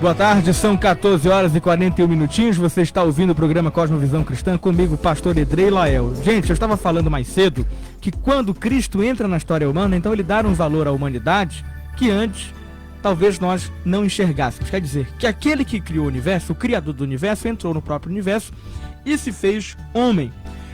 Boa tarde, são 14 horas e 41 minutinhos. Você está ouvindo o programa Cosmovisão Cristã comigo, pastor Edrei Lael. Gente, eu estava falando mais cedo que quando Cristo entra na história humana, então ele dá um valor à humanidade que antes talvez nós não enxergássemos. Quer dizer, que aquele que criou o universo, o criador do universo, entrou no próprio universo e se fez homem.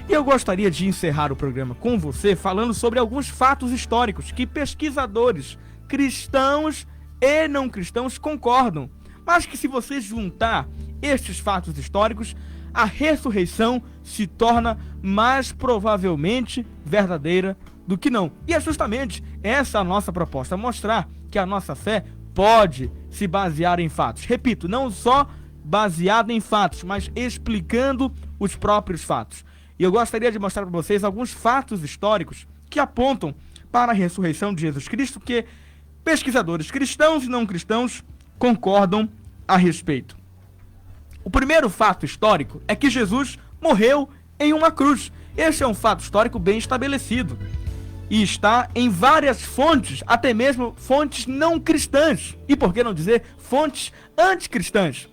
E eu gostaria de encerrar o programa com você falando sobre alguns fatos históricos que pesquisadores cristãos e não cristãos concordam. Mas que se você juntar estes fatos históricos, a ressurreição se torna mais provavelmente verdadeira do que não. E é justamente essa a nossa proposta, mostrar que a nossa fé pode se basear em fatos. Repito, não só baseada em fatos, mas explicando os próprios fatos. E eu gostaria de mostrar para vocês alguns fatos históricos que apontam para a ressurreição de Jesus Cristo, que pesquisadores cristãos e não cristãos concordam a respeito. O primeiro fato histórico é que Jesus morreu em uma cruz. Este é um fato histórico bem estabelecido e está em várias fontes, até mesmo fontes não cristãs, e por que não dizer fontes anticristãs.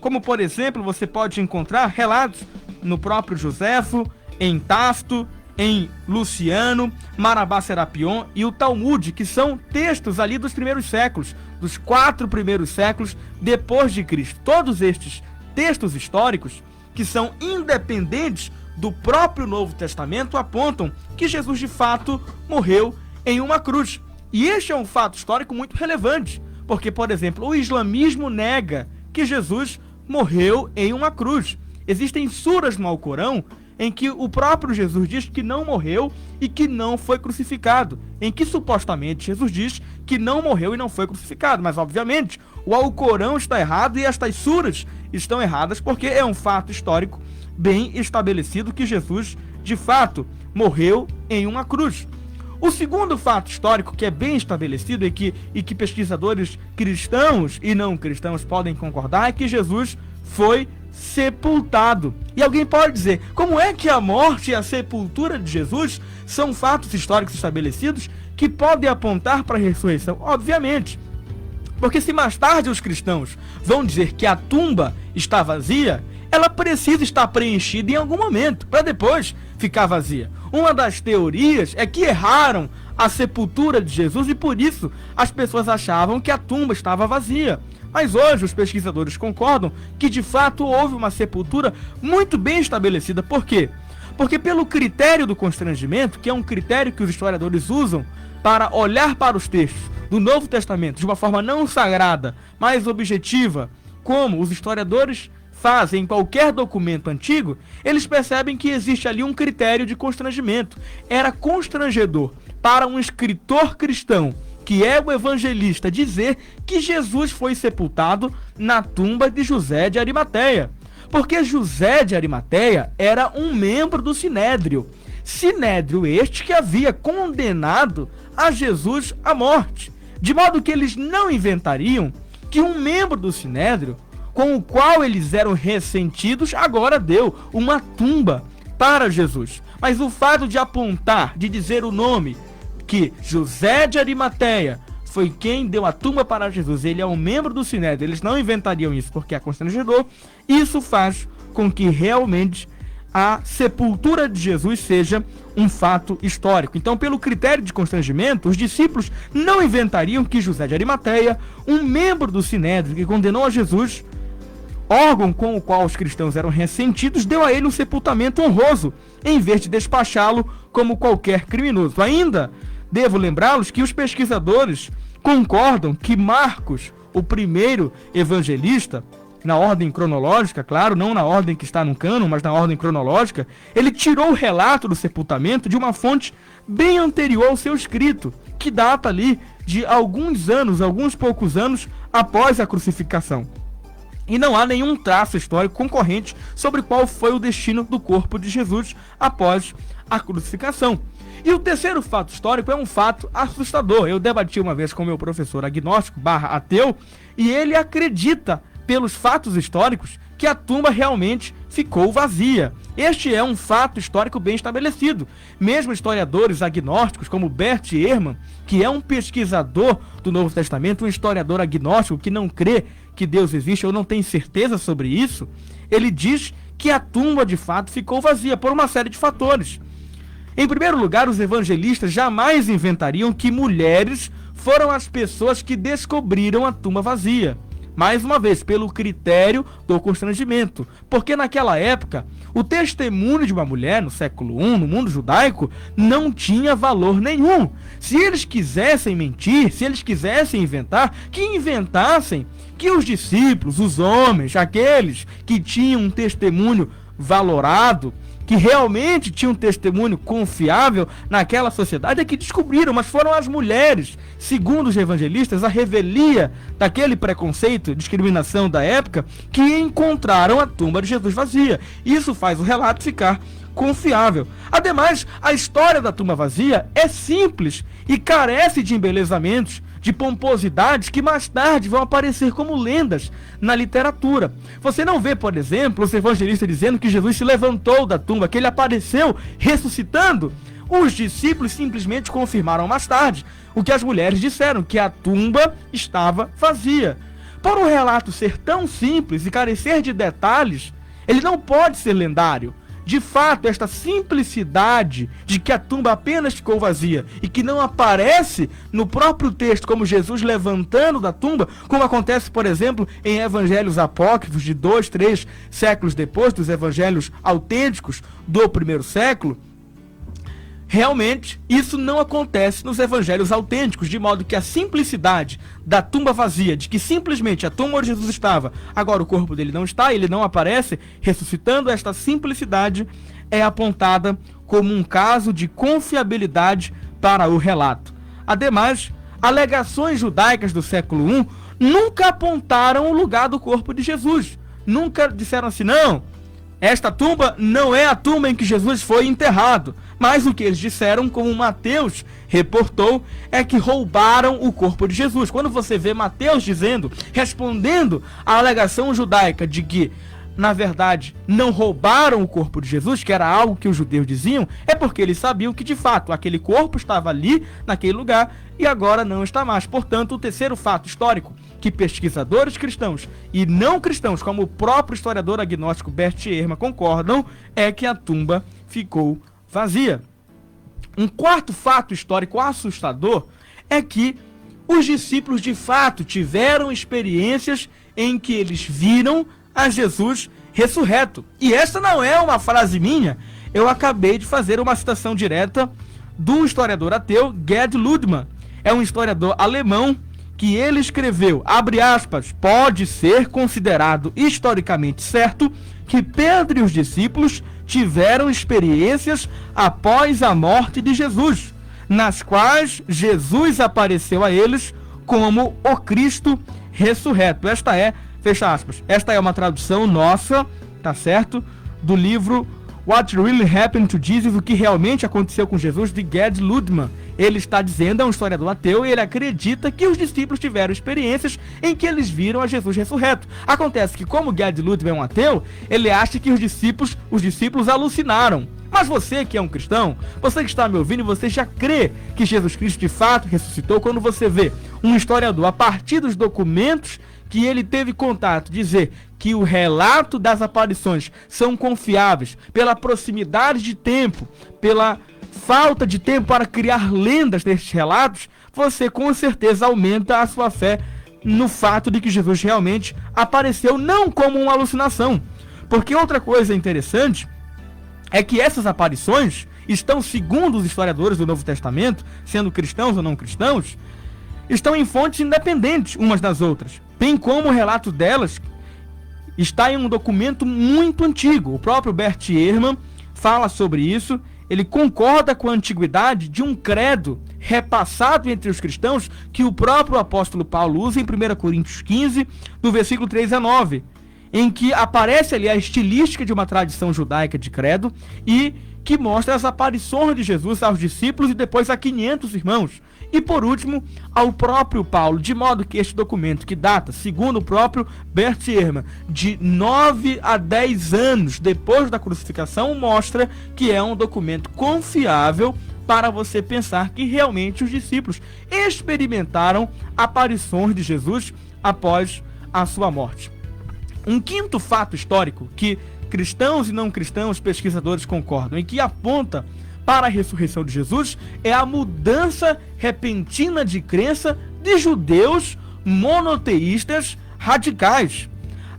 Como, por exemplo, você pode encontrar relatos no próprio Joséfo, em Tácito, em Luciano, Marabá Serapion e o Talmud, que são textos ali dos primeiros séculos, dos 4 primeiros séculos depois de Cristo. Todos estes textos históricos, que são independentes do próprio Novo Testamento, apontam que Jesus de fato morreu em uma cruz. E este é um fato histórico muito relevante, porque, por exemplo, o islamismo nega que Jesus morreu em uma cruz. Existem suras no Alcorão em que o próprio Jesus diz que não morreu e que não foi crucificado, em que supostamente Jesus diz que não morreu e não foi crucificado, mas obviamente o Alcorão está errado e estas suras estão erradas, porque é um fato histórico bem estabelecido que Jesus de fato morreu em uma cruz. O segundo fato histórico que é bem estabelecido e que pesquisadores cristãos e não cristãos podem concordar é que Jesus foi sepultado. E alguém pode dizer, como é que a morte e a sepultura de Jesus são fatos históricos estabelecidos que podem apontar para a ressurreição? Obviamente, porque se mais tarde os cristãos vão dizer que a tumba está vazia, ela precisa estar preenchida em algum momento, para depois ficar vazia. Uma das teorias é que erraram a sepultura de Jesus e por isso as pessoas achavam que a tumba estava vazia. Mas hoje os pesquisadores concordam que de fato houve uma sepultura muito bem estabelecida. Por quê? Porque pelo critério do constrangimento, que é um critério que os historiadores usam para olhar para os textos do Novo Testamento de uma forma não sagrada, mas objetiva, como os historiadores fazem em qualquer documento antigo, eles percebem que existe ali um critério de constrangimento. Era constrangedor para um escritor cristão, que é o evangelista, dizer que Jesus foi sepultado na tumba de José de Arimateia. Porque José de Arimateia era um membro do Sinédrio. Sinédrio este que havia condenado a Jesus à morte. De modo que eles não inventariam que um membro do Sinédrio, com o qual eles eram ressentidos, agora deu uma tumba para Jesus. Mas o fato de apontar, de dizer o nome, que José de Arimateia foi quem deu a tumba para Jesus, ele é um membro do Sinédrio, eles não inventariam isso porque é constrangedor, isso faz com que realmente a sepultura de Jesus seja um fato histórico. Então, pelo critério de constrangimento, os discípulos não inventariam que José de Arimateia, um membro do Sinédrio que condenou a Jesus, órgão com o qual os cristãos eram ressentidos, deu a ele um sepultamento honroso, em vez de despachá-lo como qualquer criminoso. Ainda devo lembrá-los que os pesquisadores concordam que Marcos, o primeiro evangelista, na ordem cronológica, claro, não na ordem que está no cânon, mas na ordem cronológica, ele tirou o relato do sepultamento de uma fonte bem anterior ao seu escrito, que data ali de alguns poucos anos após a crucificação. E não há nenhum traço histórico concorrente sobre qual foi o destino do corpo de Jesus após a crucificação. E o terceiro fato histórico é um fato assustador. Eu debati uma vez com meu professor agnóstico / ateu, e ele acredita, pelos fatos históricos, que a tumba realmente ficou vazia. Este é um fato histórico bem estabelecido. Mesmo historiadores agnósticos como Bert Ehrman, que é um pesquisador do Novo Testamento, um historiador agnóstico que não crê que Deus existe ou não tem certeza sobre isso, ele diz que a tumba de fato ficou vazia por uma série de fatores. Em primeiro lugar, os evangelistas jamais inventariam que mulheres foram as pessoas que descobriram a tumba vazia. Mais uma vez, pelo critério do constrangimento. Porque naquela época, o testemunho de uma mulher, no século I, no mundo judaico, não tinha valor nenhum. Se eles quisessem mentir, se eles quisessem inventar, que inventassem que os discípulos, os homens, aqueles que tinham um testemunho valorado, que realmente tinham um testemunho confiável naquela sociedade, é que descobriram, mas foram as mulheres, segundo os evangelistas, a revelia daquele preconceito, discriminação da época, que encontraram a tumba de Jesus vazia. Isso faz o relato ficar confiável. Ademais, a história da tumba vazia é simples e carece de embelezamentos, de pomposidades que mais tarde vão aparecer como lendas na literatura. Você não vê, por exemplo, os evangelistas dizendo que Jesus se levantou da tumba, que ele apareceu ressuscitando. Os discípulos simplesmente confirmaram mais tarde o que as mulheres disseram, que a tumba estava vazia. Por o relato ser tão simples e carecer de detalhes, ele não pode ser lendário. De fato, esta simplicidade de que a tumba apenas ficou vazia e que não aparece no próprio texto como Jesus levantando da tumba, como acontece, por exemplo, em evangelhos apócrifos de 2, 3 séculos depois dos evangelhos autênticos do primeiro século, realmente isso não acontece nos evangelhos autênticos, de modo que a simplicidade da tumba vazia, de que simplesmente a tumba onde Jesus estava, agora o corpo dele não está, ele não aparece, ressuscitando, esta simplicidade é apontada como um caso de confiabilidade para o relato. Ademais, alegações judaicas do século I nunca apontaram o lugar do corpo de Jesus. Nunca disseram assim, não, esta tumba não é a tumba em que Jesus foi enterrado. Mas o que eles disseram, como Mateus reportou, é que roubaram o corpo de Jesus. Quando você vê Mateus dizendo, respondendo à alegação judaica de que, na verdade, não roubaram o corpo de Jesus, que era algo que os judeus diziam, é porque eles sabiam que, de fato, aquele corpo estava ali, naquele lugar, e agora não está mais. Portanto, o terceiro fato histórico que pesquisadores cristãos e não cristãos, como o próprio historiador agnóstico Bert Ehrman, concordam, é que a tumba ficou vazia. Um quarto fato histórico assustador é que os discípulos de fato tiveram experiências em que eles viram a Jesus ressurreto. E essa não é uma frase minha, eu acabei de fazer uma citação direta do historiador ateu Gerd Ludemann. É um historiador alemão que ele escreveu, abre aspas, pode ser considerado historicamente certo que Pedro e os discípulos tiveram experiências após a morte de Jesus, nas quais Jesus apareceu a eles como o Cristo ressurreto. Esta é, fecha aspas, esta é uma tradução nossa, tá certo? Do livro What Really Happened to Jesus, o que realmente aconteceu com Jesus, de Gerd Ludemann. Ele está dizendo, é um historiador ateu, e ele acredita que os discípulos tiveram experiências em que eles viram a Jesus ressurreto. Acontece que, como Gerd Ludemann é um ateu, ele acha que os discípulos alucinaram. Mas você que é um cristão, você que está me ouvindo, você já crê que Jesus Cristo de fato ressuscitou quando você vê um historiador, a partir dos documentos que ele teve contato, dizer que o relato das aparições são confiáveis pela proximidade de tempo, pela falta de tempo para criar lendas destes relatos, você com certeza aumenta a sua fé no fato de que Jesus realmente apareceu, não como uma alucinação. Porque outra coisa interessante é que essas aparições estão, segundo os historiadores do Novo Testamento, sendo cristãos ou não cristãos, estão em fontes independentes umas das outras, bem como o relato delas está em um documento muito antigo. O próprio Bert Ehrman fala sobre isso. Ele concorda com a antiguidade de um credo repassado entre os cristãos que o próprio apóstolo Paulo usa em 1 Coríntios 15, do versículo 3 a 9, em que aparece ali a estilística de uma tradição judaica de credo e que mostra as aparições de Jesus aos discípulos e depois a 500 irmãos. E por último, ao próprio Paulo, de modo que este documento, que data, segundo o próprio Bert Ehrman, de 9 a 10 anos depois da crucificação, mostra que é um documento confiável para você pensar que realmente os discípulos experimentaram aparições de Jesus após a sua morte. Um quinto fato histórico que cristãos e não cristãos pesquisadores concordam e que aponta para a ressurreição de Jesus é a mudança repentina de crença de judeus monoteístas radicais.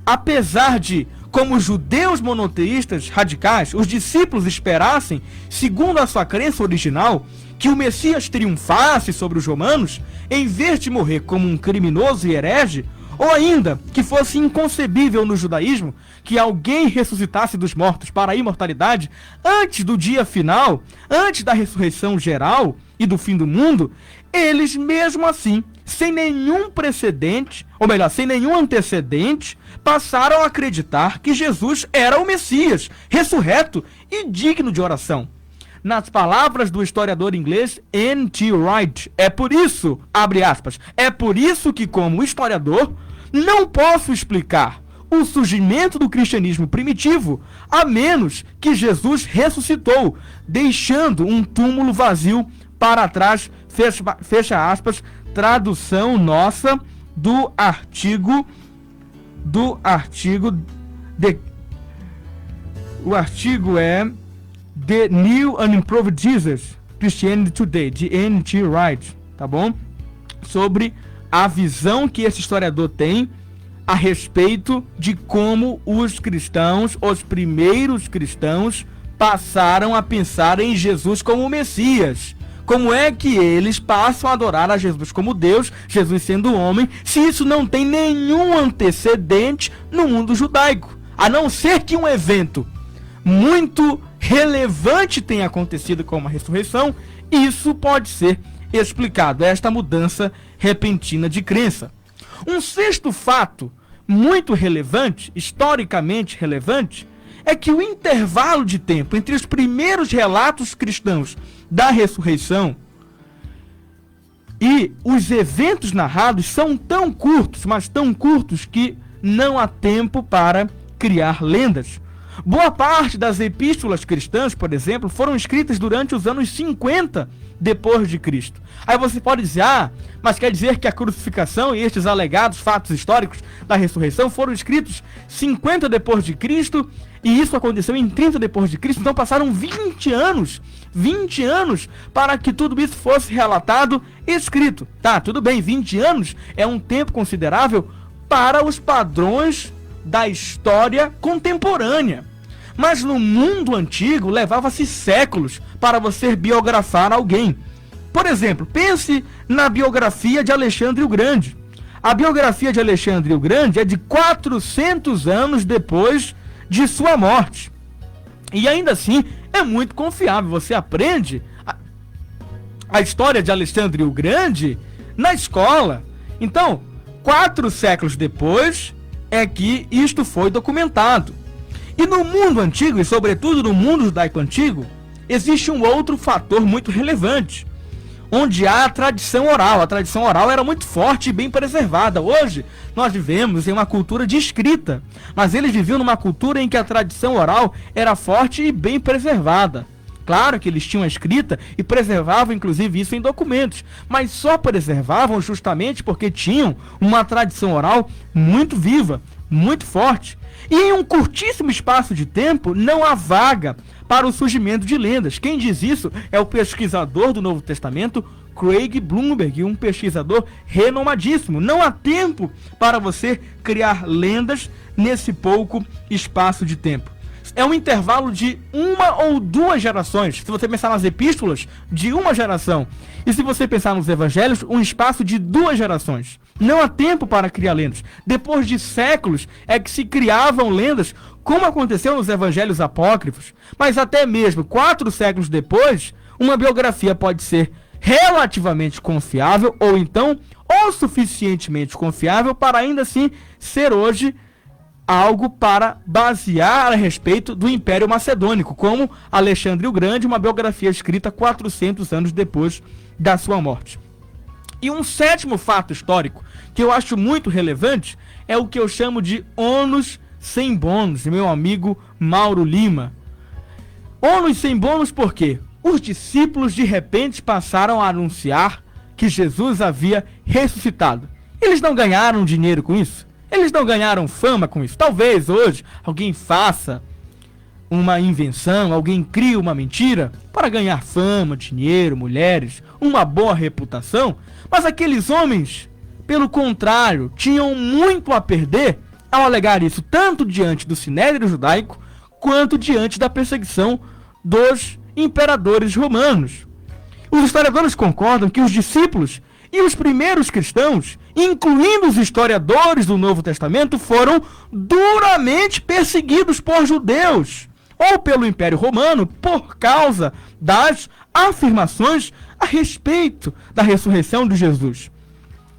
Apesar de, como judeus monoteístas radicais, os discípulos esperassem, segundo a sua crença original, que o Messias triunfasse sobre os romanos, em vez de morrer como um criminoso e herege, ou ainda que fosse inconcebível no judaísmo que alguém ressuscitasse dos mortos para a imortalidade antes do dia final, antes da ressurreição geral e do fim do mundo, eles mesmo assim, sem nenhum precedente, ou melhor, sem nenhum antecedente, passaram a acreditar que Jesus era o Messias, ressurreto e digno de oração. Nas palavras do historiador inglês N.T. Wright, é por isso, abre aspas, é por isso que, como historiador, não posso explicar o surgimento do cristianismo primitivo, a menos que Jesus ressuscitou, deixando um túmulo vazio para trás, fecha aspas, tradução nossa do artigo o artigo é The New and Improved Jesus, Christianity Today, de N.T. Wright, tá bom? Sobre a visão que esse historiador tem a respeito de como os cristãos, os primeiros cristãos, passaram a pensar em Jesus como o Messias. Como é que eles passam a adorar a Jesus como Deus, Jesus sendo homem, se isso não tem nenhum antecedente no mundo judaico? A não ser que um evento muito relevante tenha acontecido como a ressurreição, isso pode ser explicado, esta mudança repentina de crença. Um sexto fato muito relevante, historicamente relevante, é que o intervalo de tempo entre os primeiros relatos cristãos da ressurreição e os eventos narrados são tão curtos, mas tão curtos que não há tempo para criar lendas. Boa parte das epístolas cristãs, por exemplo, foram escritas durante os anos 50 depois de Cristo. Aí você pode dizer, mas quer dizer que a crucificação e estes alegados fatos históricos da ressurreição foram escritos 50 depois de Cristo e isso aconteceu em 30 depois de Cristo, então passaram 20 anos para que tudo isso fosse relatado e escrito. Tá, tudo bem, 20 anos é um tempo considerável para os padrões da história contemporânea. Mas no mundo antigo levava-se séculos para você biografar alguém. Por exemplo, pense na biografia de Alexandre o Grande. A biografia de Alexandre o Grande é de 400 anos depois de sua morte. E ainda assim é muito confiável. Você aprende a história de Alexandre o Grande na escola. Então, 4 séculos depois é que isto foi documentado. E no mundo antigo, e sobretudo no mundo judaico antigo, existe um outro fator muito relevante, onde há a tradição oral. A tradição oral era muito forte e bem preservada. Hoje, nós vivemos em uma cultura de escrita, mas eles viviam numa cultura em que a tradição oral era forte e bem preservada. Claro que eles tinham a escrita e preservavam inclusive isso em documentos, mas só preservavam justamente porque tinham uma tradição oral muito viva, muito forte. E em um curtíssimo espaço de tempo não há vaga para o surgimento de lendas. Quem diz isso é o pesquisador do Novo Testamento, Craig Blomberg, um pesquisador renomadíssimo. Não há tempo para você criar lendas nesse pouco espaço de tempo. É um intervalo de 1 ou 2 gerações. Se você pensar nas epístolas, de 1 geração. E se você pensar nos evangelhos, um espaço de 2 gerações. Não há tempo para criar lendas. Depois de séculos é que se criavam lendas, como aconteceu nos evangelhos apócrifos. Mas até mesmo 4 séculos depois, uma biografia pode ser relativamente confiável, ou então, ou suficientemente confiável para ainda assim ser hoje algo para basear a respeito do Império Macedônico, como Alexandre o Grande, uma biografia escrita 400 anos depois da sua morte. E um sétimo fato histórico que eu acho muito relevante é o que eu chamo de ônus sem bônus, meu amigo Mauro Lima. Ônus sem bônus por quê? Os discípulos de repente passaram a anunciar que Jesus havia ressuscitado. Eles não ganharam dinheiro com isso? Eles não ganharam fama com isso. Talvez hoje alguém faça uma invenção, alguém cria uma mentira para ganhar fama, dinheiro, mulheres, uma boa reputação, mas aqueles homens, pelo contrário, tinham muito a perder ao alegar isso, tanto diante do sinédrio judaico, quanto diante da perseguição dos imperadores romanos. Os historiadores concordam que os discípulos e os primeiros cristãos, incluindo os historiadores do Novo Testamento, foram duramente perseguidos por judeus ou pelo Império Romano por causa das afirmações a respeito da ressurreição de Jesus.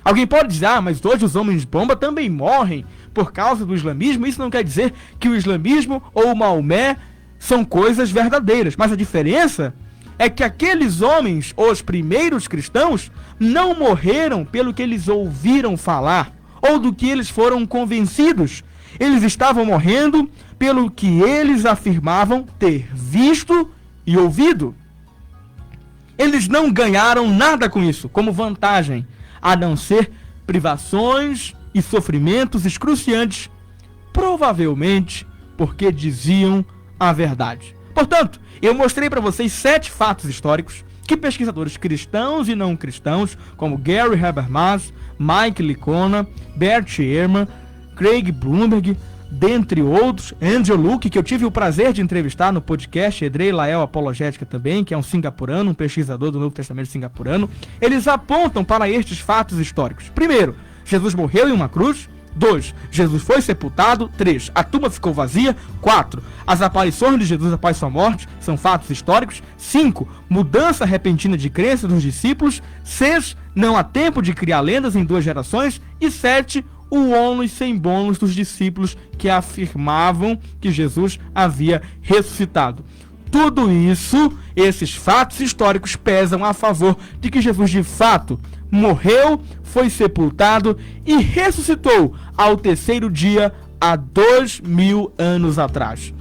Alguém pode dizer, mas hoje os homens de bomba também morrem por causa do islamismo. Isso não quer dizer que o islamismo ou o Maomé são coisas verdadeiras, mas a diferença é que aqueles homens, os primeiros cristãos, não morreram pelo que eles ouviram falar ou do que eles foram convencidos. Eles estavam morrendo pelo que eles afirmavam ter visto e ouvido. Eles não ganharam nada com isso, como vantagem, a não ser privações e sofrimentos excruciantes, provavelmente porque diziam a verdade. Portanto, eu mostrei para vocês 7 fatos históricos que pesquisadores cristãos e não cristãos, como Gary Habermas, Mike Licona, Bert Ehrman, Craig Blomberg, dentre outros, Andrew Luke, que eu tive o prazer de entrevistar no podcast Edrei Lael Apologética também, que é um singapurano, um pesquisador do Novo Testamento singapurano, eles apontam para estes fatos históricos. Primeiro, Jesus morreu em uma cruz. 2. Jesus foi sepultado. 3. A tumba ficou vazia. 4. As aparições de Jesus após sua morte são fatos históricos. 5. Mudança repentina de crença dos discípulos. 6. Não há tempo de criar lendas em 2 gerações. E 7. O ônus sem bônus dos discípulos que afirmavam que Jesus havia ressuscitado. Tudo isso, esses fatos históricos pesam a favor de que Jesus de fato morreu, foi sepultado e ressuscitou ao 3º dia há 2000 anos atrás.